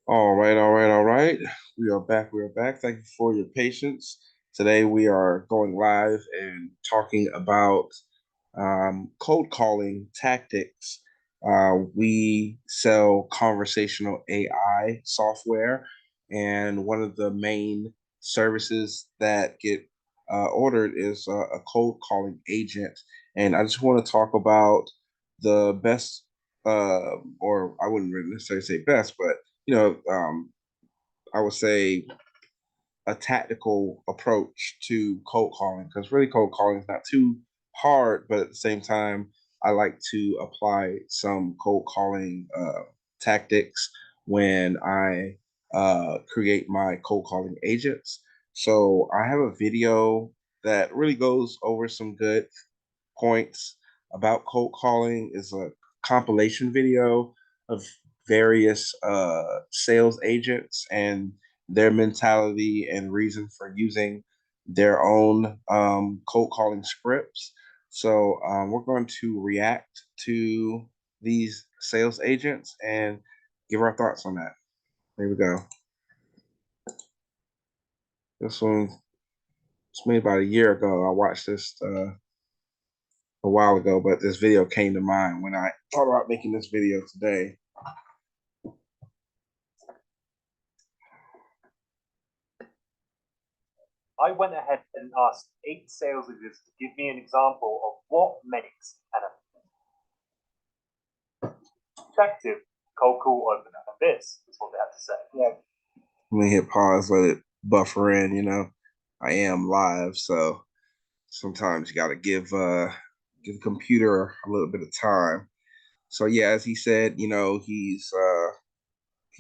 All right, all right, all right. We are back. We are back. Thank you for your patience. Today we are going live and talking about cold calling tactics. We sell conversational AI software, and one of the main services that get ordered is a cold calling agent. And I just want to talk about the best, or I wouldn't really necessarily say best, but I would say a tactical approach to cold calling because really cold calling is not too hard, but at the same time, I like to apply some cold calling tactics when I create my cold calling agents. So I have a video that really goes over some good points about cold calling. Is a compilation video of various sales agents and their mentality and reason for using their own cold calling scripts. So we're going to react to these sales agents and give our thoughts on that. There we go. This one was made about a year ago. I watched this a while ago, but this video came to mind when I thought about making this video today. I went ahead and asked 8 sales leaders to give me an example of what makes an effective cold call opener. And this is what they had to say. Yeah. Let me hit pause, let it buffer in. I am live, so sometimes you got to give the computer a little bit of time. So yeah, as he said, he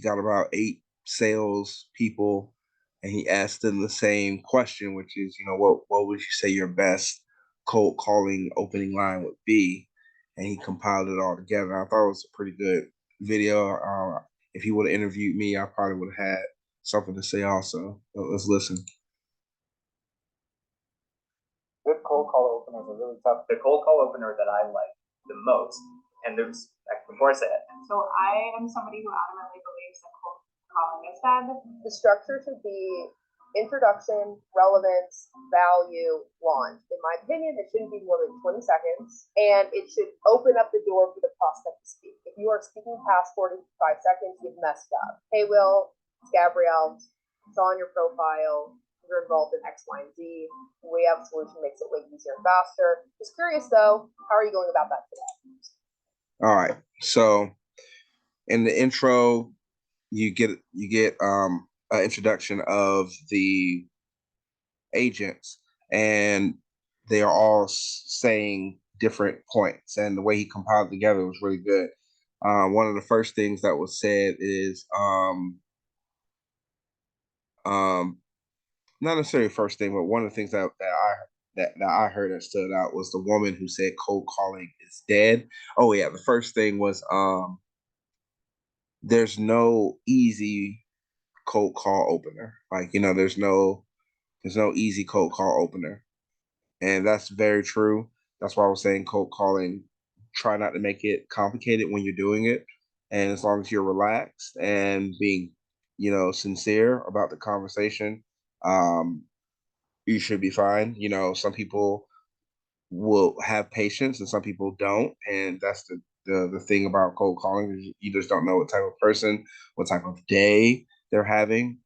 got about 8 sales people, and he asked them the same question, which is, what would you say your best cold calling opening line would be? And he compiled it all together. I thought it was a pretty good video. If he would have interviewed me, I probably would have had something to say also. Let's listen. Good cold call openers are really tough. The cold call opener that I like the most, and there's before I say it. So I am somebody who adamantly believes that cold calling is dead. The structure should be introduction, relevance, value, launch. In my opinion, it shouldn't be more than 20 seconds, and it should open up the door for the prospect to speak. If you are speaking past 45 seconds, you've messed up. Hey, Will, it's Gabrielle. Saw on your profile you're involved in X, Y, and Z. We have a solution makes it way easier and faster. Just curious though, how are you going about that today? All right. So in the intro, you get an introduction of the agents, and they are all saying different points, and the way he compiled together was really good. One of the first things that was said is not necessarily the first thing, but one of the things that I heard that stood out was the woman who said cold calling is dead. Oh yeah, the first thing was there's no easy cold call opener. Like, there's no easy cold call opener. And that's very true. That's why I was saying cold calling, try not to make it complicated when you're doing it. And as long as you're relaxed and being, sincere about the conversation, um, you should be fine. Some people will have patience and some people don't. And that's the thing about cold calling is you just don't know what type of person, what type of day they're having.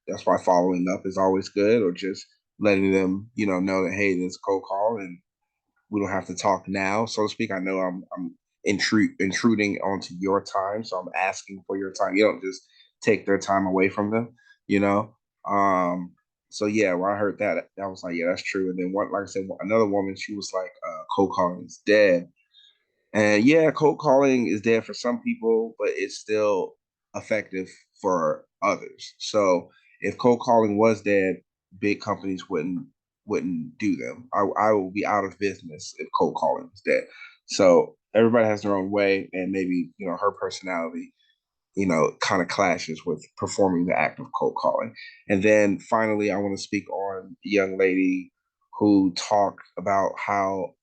That's why following up is always good, or just letting them, know that, hey, this is a cold call and we don't have to talk now, so to speak. I know I'm intruding onto your time, so I'm asking for your time. You don't just take their time away from them, you know. Um, so yeah, when I heard that, I was like, yeah, that's true. And then like I said, another woman, she was like, cold calling is dead. And yeah, cold calling is dead for some people, but it's still effective for others. So if cold calling was dead, big companies wouldn't do them. I will be out of business if cold calling was dead. So everybody has their own way, and maybe her personality, kind of clashes with performing the act of cold calling. And then finally, I want to speak on the young lady who talked about how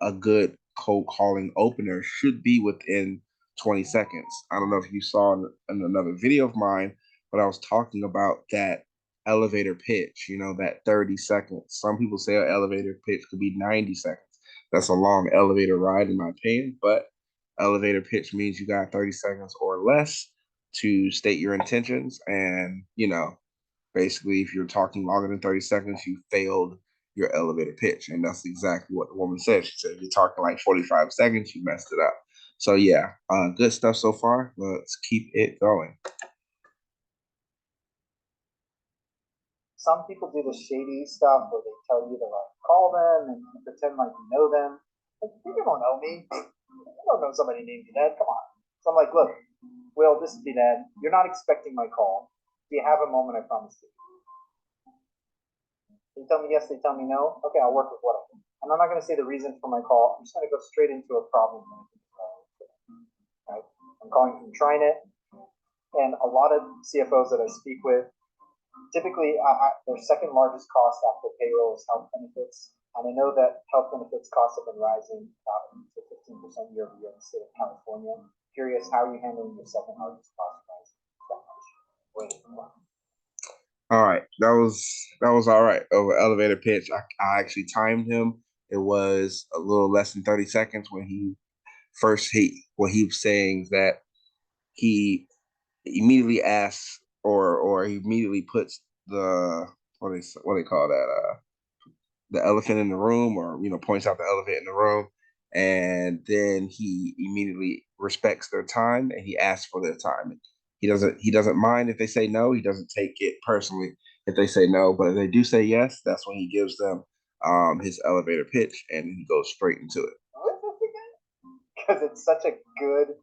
a good cold calling opener should be within 20 seconds. I don't know if you saw in another video of mine, but I was talking about that elevator pitch, that 30 seconds. Some people say an elevator pitch could be 90 seconds. That's a long elevator ride, in my opinion, but elevator pitch means you got 30 seconds or less to state your intentions. And, basically, if you're talking longer than 30 seconds, you failed your elevator pitch. And that's exactly what the woman said. She said, if you're talking like 45 seconds, you messed it up. So yeah, good stuff so far. Let's keep it going. Some people do the shady stuff where they tell you to like call them and pretend like you know them. Like, you don't know me. You don't know somebody named Ned. Come on. So I'm like, look, Will, this is Ned. You're not expecting my call. If you have a moment, I promise you. They tell me yes, they tell me no. Okay, I'll work with what I can. And I'm not going to say the reason for my call. I'm just going to go straight into a problem. Right? I'm calling from TriNet, and a lot of CFOs that I speak with, typically their second largest cost after payroll is health benefits. And I know that health benefits costs have been rising to 15% year over year in the state of California. Curious, how are you handling your second largest cost rise that much? Waiting for one. All right, that was all right over elevator pitch. I actually timed him. It was a little less than 30 seconds when he what he was saying is that he immediately asks or he immediately puts the what they call that the elephant in the room, or points out the elephant in the room, and then he immediately respects their time and he asks for their time. He doesn't mind if they say no. He doesn't take it personally if they say no, but if they do say yes, that's when he gives them his elevator pitch and he goes straight into it. Because it's such a good,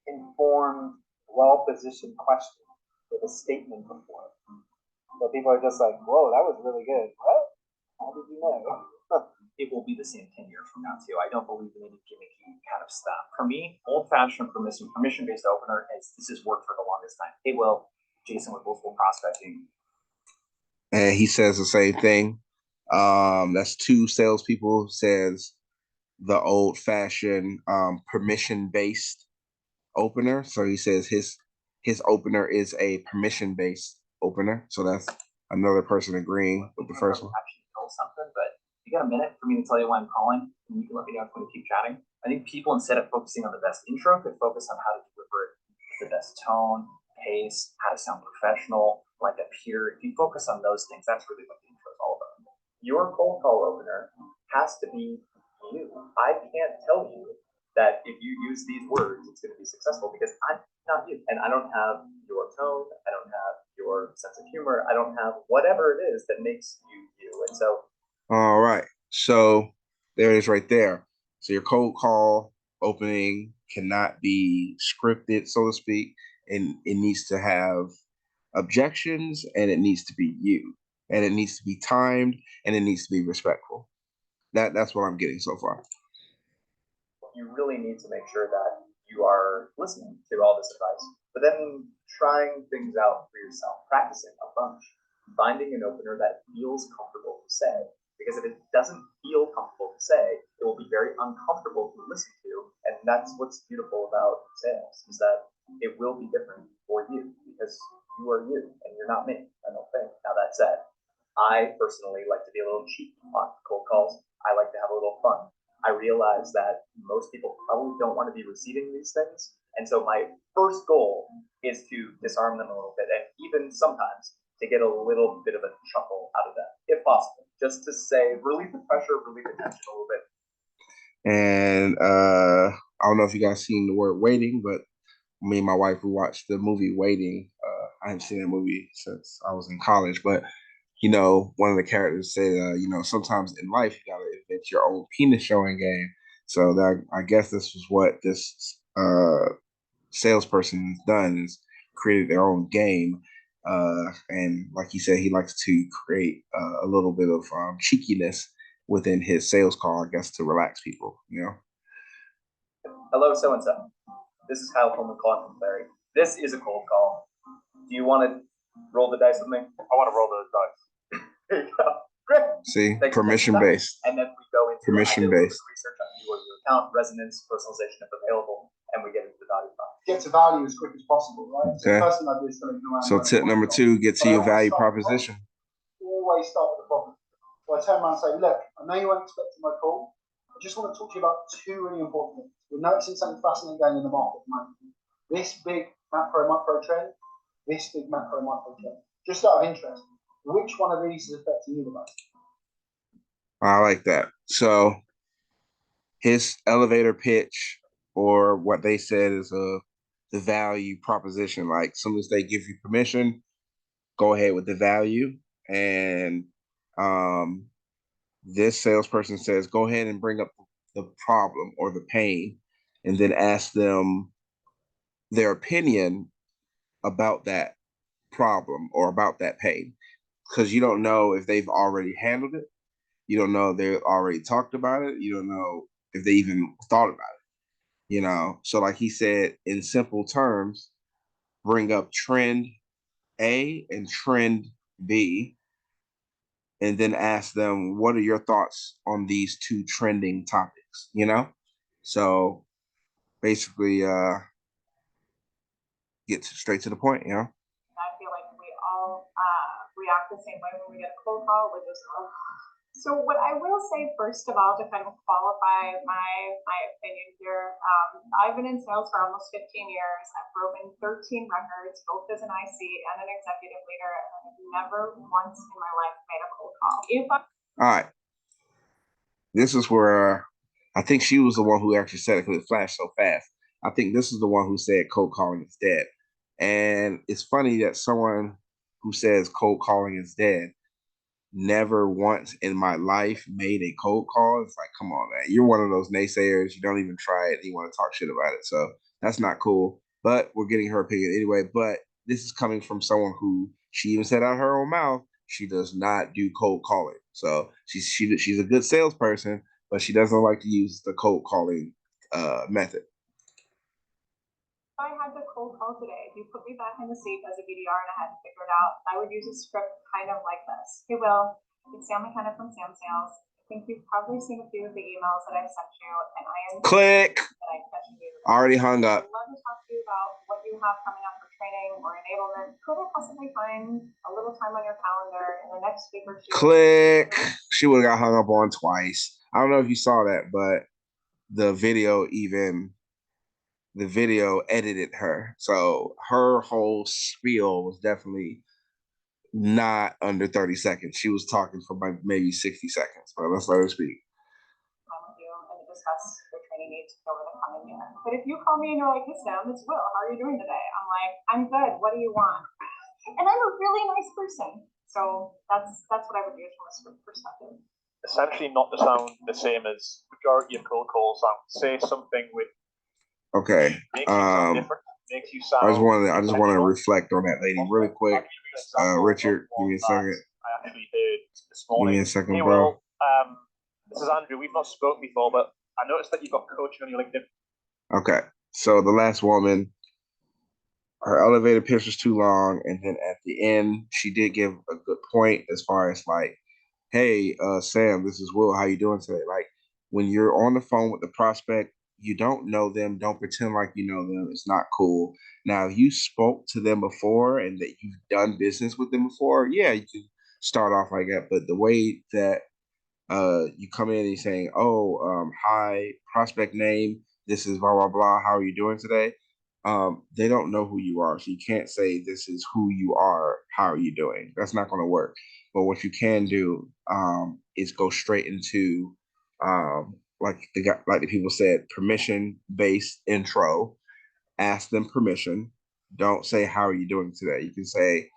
informed, well-positioned question with a statement before it. So people are just like, whoa, that was really good. What? How did you know? It will be the same 10 years from now too. I don't believe in any gimmicky kind of stuff. For me, old-fashioned permission-based opener this has worked for the longest time. Hey, Will, Jason with Willful Prospecting. And he says the same thing. That's two salespeople says the old-fashioned permission-based opener. So he says his opener is a permission-based opener. So that's another person agreeing with the first one. Actually know something, but you got a minute for me to tell you why I'm calling, and you can let me know if we keep chatting. I think people, instead of focusing on the best intro, could focus on how to deliver it, the best tone, pace, how to sound professional, like a peer. If you focus on those things, that's really what the intro is all about. Your cold call opener has to be you. I can't tell you that if you use these words, it's going to be successful, because I'm not you. And I don't have your tone. I don't have your sense of humor. I don't have whatever it is that makes you you. And so, all right. So there it is right there. So your cold call opening cannot be scripted, so to speak, and it needs to have objections, and it needs to be you, and it needs to be timed, and it needs to be respectful. That's what I'm getting so far. You really need to make sure that you are listening to all this advice, but then trying things out for yourself, practicing a bunch, finding an opener that feels comfortable to say. Because if it doesn't feel comfortable to say, it will be very uncomfortable to listen to. And that's what's beautiful about sales, is that it will be different for you, because you are you and you're not me, I don't think. Now, that said, I personally like to be a little cheeky on cold calls. I like to have a little fun. I realize that most people probably don't want to be receiving these things. And so my first goal is to disarm them a little bit, and even sometimes to get a little bit of a chuckle out of them, if possible, just to say, relieve the pressure, relieve the tension a little bit. And I don't know if you guys seen the word waiting, but me and my wife, we watched the movie Waiting. I haven't seen that movie since I was in college, but one of the characters said, sometimes in life you gotta invent your own penis showing game. So that, I guess this was what this salesperson has done, is created their own game. And like he said, he likes to create a little bit of cheekiness within his sales call, I guess, to relax people. Hello, so and so. This is Kyle Pullman calling from Larry. This is a cold call. Do you want to roll the dice with me? I want to roll those dice. There you go. Great. See, permission based. And then we go into permission based research on your account, resonance, personalization if available. and we get into the value prop. Get to value as quick as possible, right? So Okay. the first thing I do is something around. So tip number 2, get to your value proposition. Always start with the problem. So I turn around and say, look, I know you weren't expecting my call. I just want to talk to you about 2 really important things. We're noticing something fascinating going in the market at the moment. This big macro trend, this big macro trend. Just out of interest, which one of these is affecting you the most? I like that. So his elevator pitch, or what they said is the value proposition. Like, as soon as they give you permission, go ahead with the value. And this salesperson says, go ahead and bring up the problem or the pain, and then ask them their opinion about that problem or about that pain. Because you don't know if they've already handled it. You don't know if they've already talked about it. You don't know if they even thought about it. So like he said, in simple terms, bring up trend A and trend B, and then ask them, what are your thoughts on these 2 trending topics? So basically get straight to the point. I feel like we all react the same way when we get a cold call, which is, so what I will say, first of all, to kind of qualify my opinion here, I've been in sales for almost 15 years. I've broken 13 records, both as an IC and an executive leader, and I've never once in my life made a cold call. All right. This is where I think she was the one who actually said it, because it flashed so fast. I think this is the one who said cold calling is dead. And it's funny that someone who says cold calling is dead never once in my life made a cold call. It's like, come on, man. You're one of those naysayers. You don't even try it. And you want to talk shit about it. So that's not cool. But we're getting her opinion anyway. But this is coming from someone who, she even said out of her own mouth, she does not do cold calling. So she's a good salesperson, but she doesn't like to use the cold calling method. If I had to cold call today, if you put me back in the seat as a BDR and I had to figure it out, I would use a script kind of like this. Hey, Will, it's Sam McKenna from Sam Sales. I think you've probably seen a few of the emails that I've sent you, and I am click. That I catch you. Already hung up. I'd love to talk to you about what you have coming up for training or enablement. Could I possibly find a little time on your calendar in the next week or 2? Click. She would have got hung up on twice. I don't know if you saw that, but the video edited her. So her whole spiel was definitely not under 30 seconds. She was talking for maybe 60 seconds, but let's let her speak. With you and discuss your training needs over the coming year. But if you call me and you're like, hey Sam, it's Will, how are you doing today? I'm like, I'm good, what do you want? And I'm a really nice person. So that's what I would use from a script perspective. Essentially not to sound the same as majority of cold calls sound. Say something with okay. Makes you sound different. Makes you sound. I just want to reflect on that lady really quick. Richard, give me a second. I actually heard this morning. Give me a second, hey, bro. Will, this is Andrew. We've not spoken before, but I noticed that you've got coaching on your LinkedIn. Okay. So the last woman, her elevator pitch was too long, and then at the end, she did give a good point as far as like, hey, Sam, this is Will. How you doing today? Like, when you're on the phone with the prospect, you don't know them. Don't pretend like you know them. It's not cool. Now, if you spoke to them before and that you've done business with them before, yeah, you can start off like that. But the way that you come in and you're saying, oh, hi, prospect name, this is blah, blah, blah. How are you doing today? They don't know who you are. So you can't say this is who you are. How are you doing? That's not going to work. But what you can do is go straight into like the people said, permission-based intro. Ask them permission. Don't say, how are you doing today? You can say,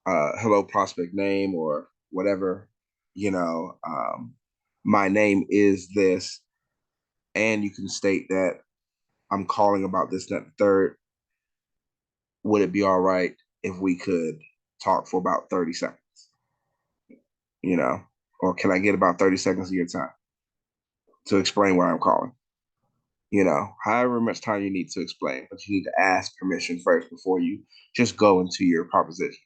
hello, prospect name, or whatever, my name is this. And you can state that I'm calling about this, that, the third. Would it be all right if we could talk for about 30 seconds? Or can I get about 30 seconds of your time to explain why I'm calling? However much time you need to explain, but you need to ask permission first before you just go into your proposition.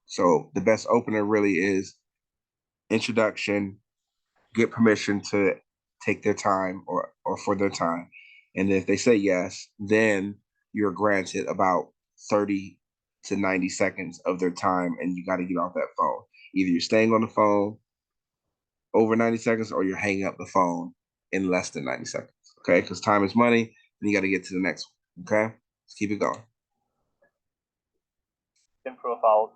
So the best opener really is introduction, get permission to take their time or for their time, And if they say yes, then you're granted about 30 to 90 seconds of their time, and you got to get off that phone. Either you're staying on the phone over 90 seconds or you're hanging up the phone in less than 90 seconds. Okay, because time is money, and you got to get to the next one. Okay, let's keep it going. Profile.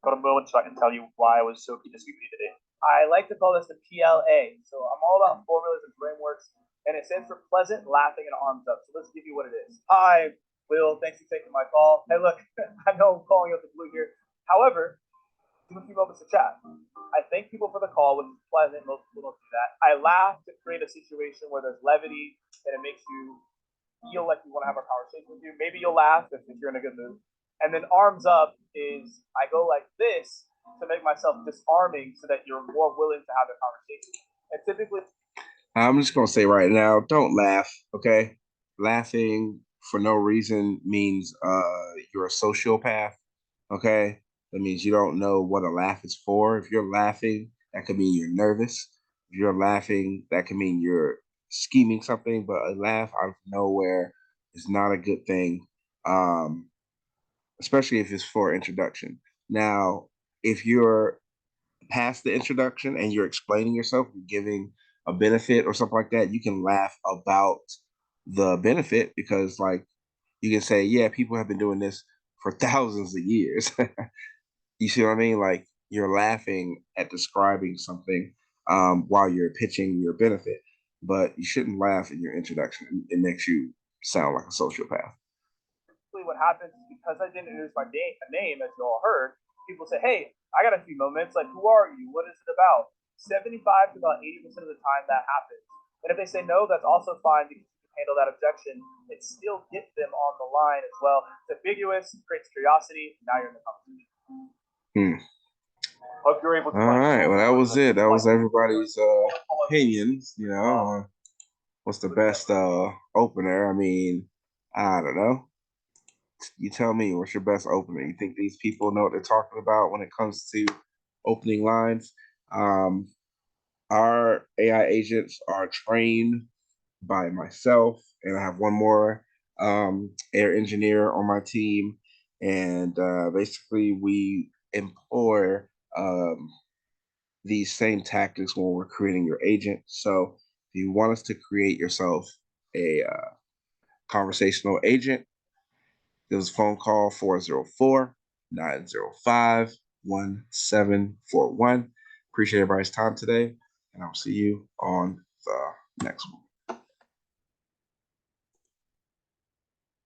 Got a moment so I can tell you why I was so keen to speak with you today. I like to call this the PLA. So I'm all about formulas and frameworks, and it stands for pleasant, laughing, and arms up. So let's give you what it is. Hi, Will. Thanks for taking my call. Hey, look, I know I'm calling out the blue here. However, give a few moments to chat. I thank people for the call, which is pleasant. Most people don't do that. I laugh to create a situation where there's levity, and it makes you feel like you want to have a conversation with you. Maybe you'll laugh if you're in a good mood. And then arms up is I go like this to make myself disarming so that you're more willing to have a conversation. And typically, I'm just gonna say right now, don't laugh. Okay, laughing for no reason means you're a sociopath. Okay, that means you don't know what a laugh is for. If you're laughing, that could mean you're nervous. If you're laughing, that can mean you're scheming something. But a laugh out of nowhere is not a good thing. Especially if it's for introduction. Now, if you're past the introduction and you're explaining yourself, giving a benefit or something like that, you can laugh about the benefit because, like, you can say, yeah, people have been doing this for thousands of years. You see what I mean? Like, you're laughing at describing something while you're pitching your benefit, but you shouldn't laugh in your introduction. It makes you sound like a sociopath. what happens is because I didn't introduce my name, as you all heard, people say, hey, I got a few moments. Like, who are you? What is it about? 75 to about 80% of the time that happens. And if they say no, that's also fine because you can handle that objection and still get them on the line as well. It's ambiguous, creates curiosity. Now you're in the conversation. Hope you're able to. All right. Well, that was it. That was everybody's opinions, you know, what's the best opener. I mean, I don't know. You tell me, what's your best opener? You think these people know what they're talking about when it comes to opening lines? Our AI agents are trained by myself, and I have one more air engineer on my team. And basically, we employ these same tactics when we're creating your agent. So if you want us to create yourself a conversational agent, give us a phone call 404-905-1741. Appreciate everybody's time today, and I'll see you on the next one.